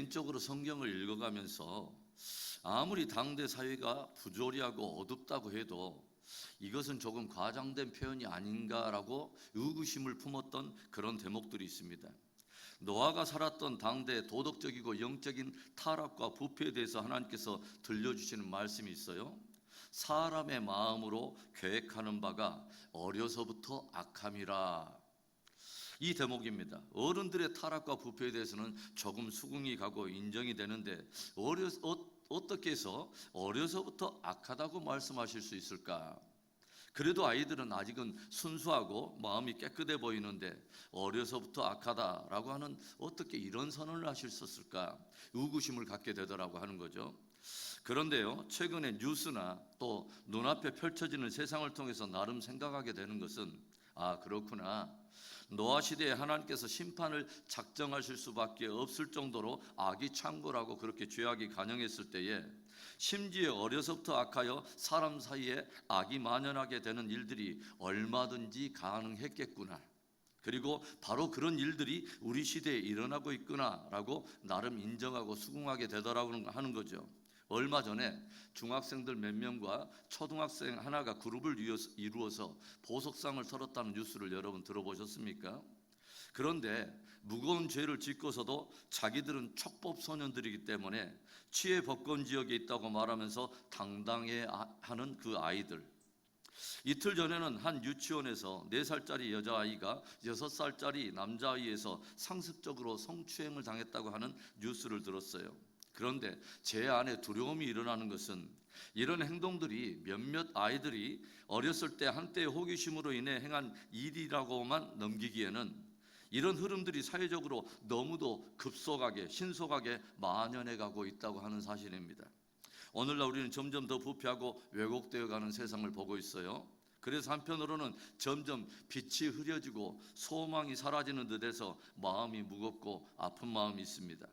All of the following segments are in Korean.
개인적으로 성경을 읽어가면서 아무리 당대 사회가 부조리하고 어둡다고 해도 이것은 조금 과장된 표현이 아닌가라고 의구심을 품었던 그런 대목들이 있습니다. 노아가 살았던 당대 도덕적이고 영적인 타락과 부패에 대해서 하나님께서 들려주시는 말씀이 있어요. 사람의 마음으로 계획하는 바가 어려서부터 악함이라. 이 대목입니다. 어른들의 타락과 부패에 대해서는 조금 수긍이 가고 인정이 되는데 어떻게 해서 어려서부터 악하다고 말씀하실 수 있을까? 그래도 아이들은 아직은 순수하고 마음이 깨끗해 보이는데 어려서부터 악하다라고 하는 어떻게 이런 선언을 하실 수 있을까? 의구심을 갖게 되더라고 하는 거죠. 그런데요, 최근에 뉴스나 또 눈앞에 펼쳐지는 세상을 통해서 나름 생각하게 되는 것은 그렇구나. 노아 시대에 하나님께서 심판을 작정하실 수밖에 없을 정도로 악이 창궐하고 그렇게 죄악이 간영했을 때에 심지어 어려서부터 악하여 사람 사이에 악이 만연하게 되는 일들이 얼마든지 가능했겠구나. 그리고 바로 그런 일들이 우리 시대에 일어나고 있구나라고 나름 인정하고 수긍하게 되더라고 하는 거죠. 얼마 전에 중학생들 몇 명과 초등학생 하나가 그룹을 이루어서 보석상을 털었다는 뉴스를 여러분 들어보셨습니까? 그런데 무거운 죄를 짓고서도 자기들은 촉법 소년들이기 때문에 치외 법권 지역에 있다고 말하면서 당당해하는 그 아이들. 이틀 전에는 한 유치원에서 4살짜리 여자아이가 6살짜리 남자아이에서 상습적으로 성추행을 당했다고 하는 뉴스를 들었어요. 그런데 제 안에 두려움이 일어나는 것은 이런 행동들이 몇몇 아이들이 어렸을 때 한때의 호기심으로 인해 행한 일이라고만 넘기기에는 이런 흐름들이 사회적으로 너무도 급속하게 신속하게 만연해 가고 있다고 하는 사실입니다. 오늘날 우리는 점점 더 부패하고 왜곡되어 가는 세상을 보고 있어요. 그래서 한편으로는 점점 빛이 흐려지고 소망이 사라지는 듯해서 마음이 무겁고 아픈 마음이 있습니다.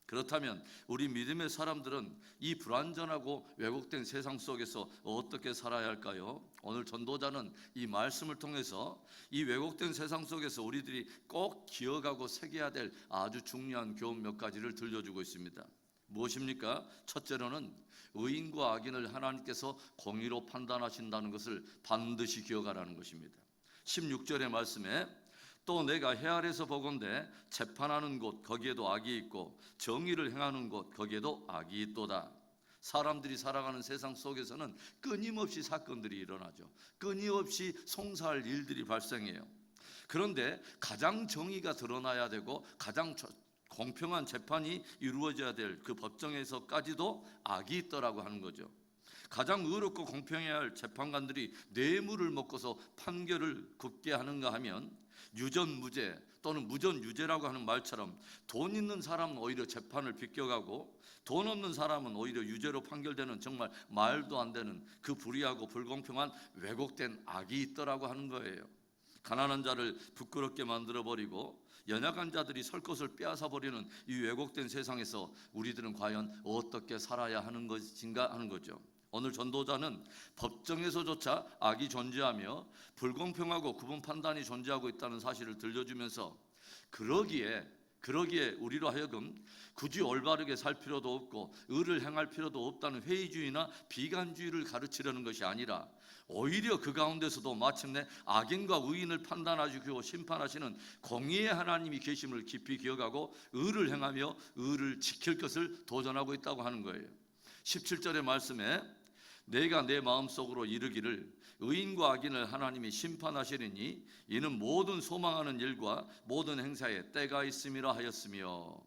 그렇다면 우리 믿음의 사람들은 이 불완전하고 왜곡된 세상 속에서 어떻게 살아야 할까요? 오늘 전도자는 이 말씀을 통해서 이 왜곡된 세상 속에서 우리들이 꼭 기억하고 새겨야 될 아주 중요한 교훈 몇 가지를 들려주고 있습니다. 무엇입니까? 첫째로는 의인과 악인을 하나님께서 공의로 판단하신다는 것을 반드시 기억하라는 것입니다. 16절의 말씀에 또 내가 해 아래서 보건대 재판하는 곳 거기에도 악이 있고 정의를 행하는 곳 거기에도 악이 있도다. 사람들이 살아가는 세상 속에서는 끊임없이 사건들이 일어나죠. 끊임없이 송사할 일들이 발생해요. 그런데 가장 정의가 드러나야 되고 가장 공평한 재판이 이루어져야 될 그 법정에서까지도 악이 있더라고 하는 거죠. 가장 의롭고 공평해야 할 재판관들이 뇌물을 먹고서 판결을 굽게 하는가 하면 유전무죄 또는 무전유죄라고 하는 말처럼 돈 있는 사람은 오히려 재판을 비껴가고 돈 없는 사람은 오히려 유죄로 판결되는 정말 말도 안 되는 그 불의하고 불공평한 왜곡된 악이 있더라고 하는 거예요. 가난한 자를 부끄럽게 만들어버리고 연약한 자들이 설 것을 빼앗아버리는 이 왜곡된 세상에서 우리들은 과연 어떻게 살아야 하는 것인가 하는 거죠. 오늘 전도자는 법정에서조차 악이 존재하며 불공평하고 구분 판단이 존재하고 있다는 사실을 들려주면서 그러기에 우리로 하여금 굳이 올바르게 살 필요도 없고 의를 행할 필요도 없다는 회의주의나 비관주의를 가르치려는 것이 아니라 오히려 그 가운데서도 마침내 악인과 의인을 판단하시고 심판하시는 공의의 하나님이 계심을 깊이 기억하고 의를 행하며 의를 지킬 것을 도전하고 있다고 하는 거예요. 17절의 말씀에 내가 내 마음속으로 이르기를 의인과 악인을 하나님이 심판하시리니 이는 모든 소망하는 일과 모든 행사에 때가 있음이라 하였으며,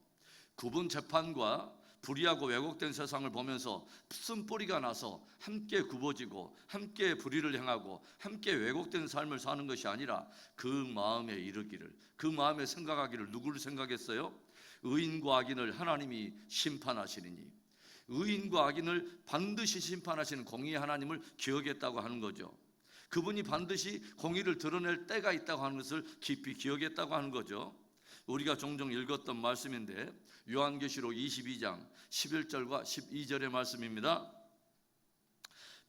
구분 재판과 불의하고 왜곡된 세상을 보면서 쓴뿌리가 나서 함께 굽어지고 함께 불의를 행하고 함께 왜곡된 삶을 사는 것이 아니라 그 마음에 이르기를, 그 마음에 생각하기를, 누구를 생각했어요? 의인과 악인을 하나님이 심판하시리니, 의인과 악인을 반드시 심판하시는 공의의 하나님을 기억했다고 하는 거죠. 그분이 반드시 공의를 드러낼 때가 있다고 하는 것을 깊이 기억했다고 하는 거죠. 우리가 종종 읽었던 말씀인데 요한계시록 22장 11절과 12절의 말씀입니다.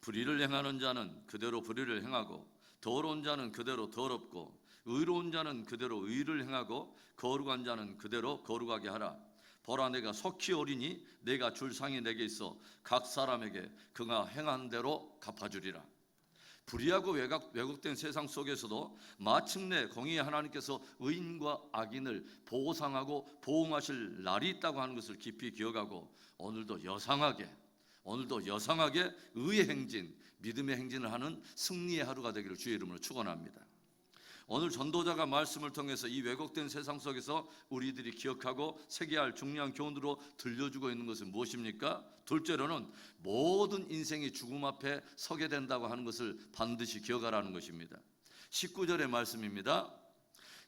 불의를 행하는 자는 그대로 불의를 행하고 더러운 자는 그대로 더럽고 의로운 자는 그대로 의를 행하고 거룩한 자는 그대로 거룩하게 하라. 보라, 내가 속히 오리니 내가 줄 상이 내게 있어 각 사람에게 그가 행한 대로 갚아주리라. 불의하고 왜곡된 세상 속에서도 마침내 공의의 하나님께서 의인과 악인을 보상하고 보응하실 날이 있다고 하는 것을 깊이 기억하고 오늘도 여상하게 의의 행진, 믿음의 행진을 하는 승리의 하루가 되기를 주의 이름으로 축원합니다. 오늘 전도자가 말씀을 통해서 이 왜곡된 세상 속에서 우리들이 기억하고 새겨야 할 중요한 교훈으로 들려주고 있는 것은 무엇입니까? 둘째로는 모든 인생이 죽음 앞에 서게 된다고 하는 것을 반드시 기억하라는 것입니다. 19절의 말씀입니다.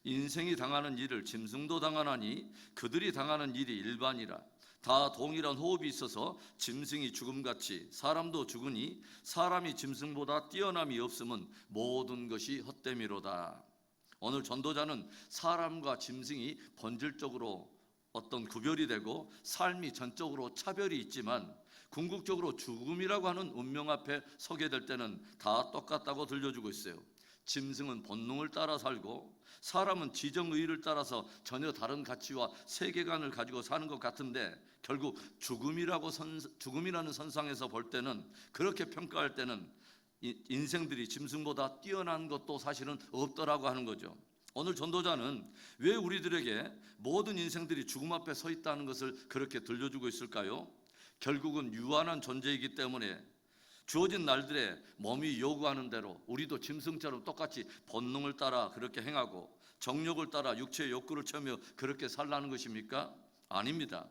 인생이 당하는 일을 짐승도 당하나니 그들이 당하는 일이 일반이라. 다 동일한 호흡이 있어서 짐승이 죽음같이 사람도 죽으니 사람이 짐승보다 뛰어남이 없음은 모든 것이 헛됨이로다. 오늘 전도자는 사람과 짐승이 본질적으로 어떤 구별이 되고 삶이 전적으로 차별이 있지만 궁극적으로 죽음이라고 하는 운명 앞에 서게 될 때는 다 똑같다고 들려주고 있어요. 짐승은 본능을 따라 살고 사람은 지정의를 따라서 전혀 다른 가치와 세계관을 가지고 사는 것 같은데 결국 죽음이라는 선상에서 볼 때는, 그렇게 평가할 때는 인생들이 짐승보다 뛰어난 것도 사실은 없더라고 하는 거죠. 오늘 전도자는 왜 우리들에게 모든 인생들이 죽음 앞에 서 있다는 것을 그렇게 들려주고 있을까요? 결국은 유한한 존재이기 때문에 주어진 날들에 몸이 요구하는 대로 우리도 짐승처럼 똑같이 본능을 따라 그렇게 행하고 정욕을 따라 육체의 욕구를 채우며 그렇게 살라는 것입니까? 아닙니다.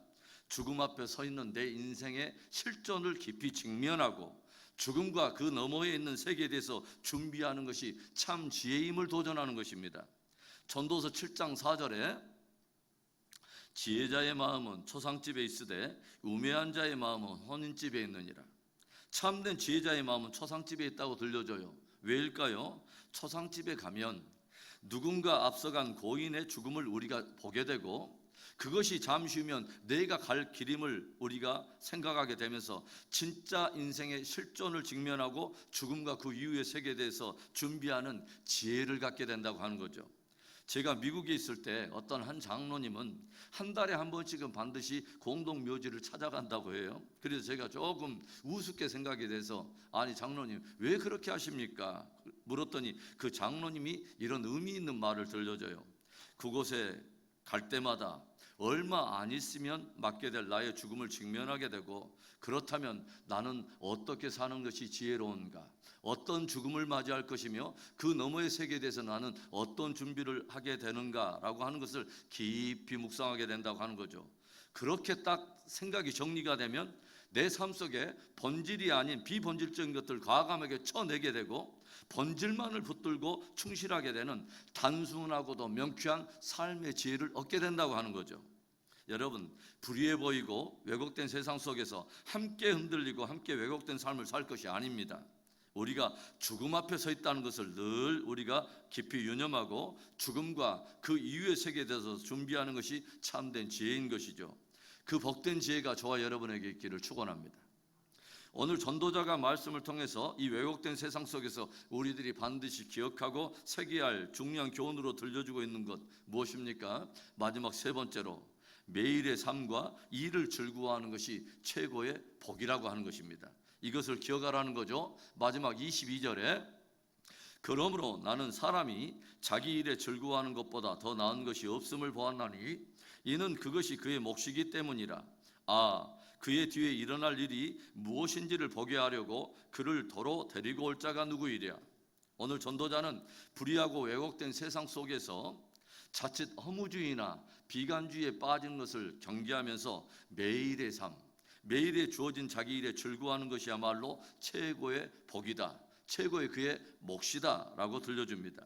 죽음 앞에 서 있는 내 인생의 실존을 깊이 직면하고 죽음과 그 너머에 있는 세계에 대해서 준비하는 것이 참 지혜임을 도전하는 것입니다. 전도서 7장 4절에 지혜자의 마음은 초상집에 있으되 우매한 자의 마음은 혼인집에 있느니라. 참된 지혜자의 마음은 초상집에 있다고 들려줘요. 왜일까요? 초상집에 가면 누군가 앞서간 고인의 죽음을 우리가 보게 되고 그것이 잠시 후면 내가 갈 길임을 우리가 생각하게 되면서 진짜 인생의 실존을 직면하고 죽음과 그 이후의 세계에 대해서 준비하는 지혜를 갖게 된다고 하는 거죠. 제가 미국에 있을 때 어떤 한 장로님은 한 달에 한 번씩은 반드시 공동묘지를 찾아간다고 해요. 그래서 제가 조금 우습게 생각이 돼서 아니 장로님 왜 그렇게 하십니까? 물었더니 그 장로님이 이런 의미 있는 말을 들려줘요. 그곳에 갈 때마다 얼마 안 있으면 맞게 될 나의 죽음을 직면하게 되고 그렇다면 나는 어떻게 사는 것이 지혜로운가? 어떤 죽음을 맞이할 것이며 그 너머의 세계에 대해서 나는 어떤 준비를 하게 되는가라고 하는 것을 깊이 묵상하게 된다고 하는 거죠. 그렇게 딱 생각이 정리가 되면 내 삶 속에 본질이 아닌 비본질적인 것들을 과감하게 쳐내게 되고 본질만을 붙들고 충실하게 되는 단순하고도 명쾌한 삶의 지혜를 얻게 된다고 하는 거죠. 여러분, 불의해 보이고 왜곡된 세상 속에서 함께 흔들리고 함께 왜곡된 삶을 살 것이 아닙니다. 우리가 죽음 앞에 서 있다는 것을 늘 우리가 깊이 유념하고 죽음과 그 이후의 세계에 대해서 준비하는 것이 참된 지혜인 것이죠. 그 복된 지혜가 저와 여러분에게 있기를 축원합니다. 오늘 전도자가 말씀을 통해서 이 왜곡된 세상 속에서 우리들이 반드시 기억하고 새겨야 할 중요한 교훈으로 들려주고 있는 것 무엇입니까? 마지막 세 번째로 매일의 삶과 일을 즐거워하는 것이 최고의 복이라고 하는 것입니다. 이것을 기억하라는 거죠. 마지막 22절에 그러므로 나는 사람이 자기 일에 즐거워하는 것보다 더 나은 것이 없음을 보았나니 이는 그것이 그의 몫이기 때문이라. 그의 뒤에 일어날 일이 무엇인지를 보게 하려고 그를 도로 데리고 올 자가 누구이랴. 오늘 전도자는 불의하고 왜곡된 세상 속에서 자칫 허무주의나 비관주의에 빠진 것을 경계하면서 매일의 삶, 매일에 주어진 자기 일에 즐거워하는 것이야말로 최고의 복이다, 최고의 그의 몫이다 라고 들려줍니다.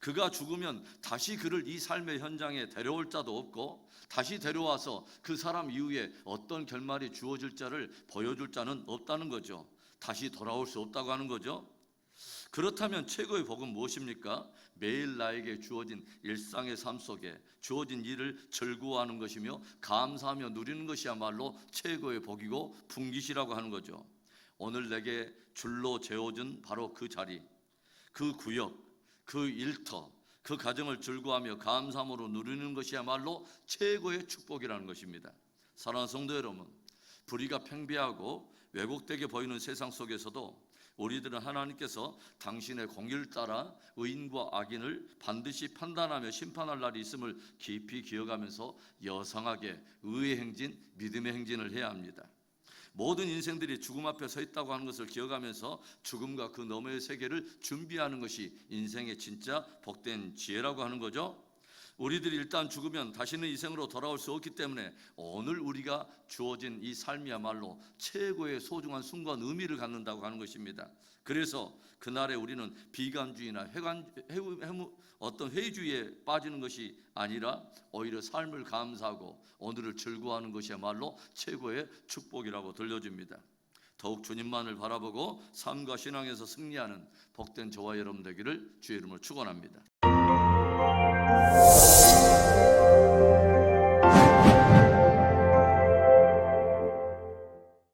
그가 죽으면 다시 그를 이 삶의 현장에 데려올 자도 없고 다시 데려와서 그 사람 이후에 어떤 결말이 주어질 자를 보여줄 자는 없다는 거죠. 다시 돌아올 수 없다고 하는 거죠. 그렇다면 최고의 복은 무엇입니까? 매일 나에게 주어진 일상의 삶 속에 주어진 일을 즐거워하는 것이며 감사하며 누리는 것이야말로 최고의 복이고 분깃이라고 하는 거죠. 오늘 내게 줄로 재워준 바로 그 자리, 그 구역, 그 일터, 그 가정을 즐거워하며 감사함으로 누리는 것이야말로 최고의 축복이라는 것입니다. 사랑하는 성도 여러분, 불의가 팽배하고 왜곡되게 보이는 세상 속에서도 우리들은 하나님께서 당신의 공의를 따라 의인과 악인을 반드시 판단하며 심판할 날이 있음을 깊이 기억하면서 여성하게 의의 행진, 믿음의 행진을 해야 합니다. 모든 인생들이 죽음 앞에 서 있다고 하는 것을 기억하면서 죽음과 그 너머의 세계를 준비하는 것이 인생의 진짜 복된 지혜라고 하는 거죠. 우리들이 일단 죽으면 다시는 이 생으로 돌아올 수 없기 때문에 오늘 우리가 주어진 이 삶이야말로 최고의 소중한 순간 의미를 갖는다고 하는 것입니다. 그래서 그날에 우리는 비관주의나 어떤 회의주의에 빠지는 것이 아니라 오히려 삶을 감사하고 오늘을 즐거워하는 것이야말로 최고의 축복이라고 들려줍니다. 더욱 주님만을 바라보고 삶과 신앙에서 승리하는 복된 저와 여러분 되기를 주의 이름으로 축원합니다.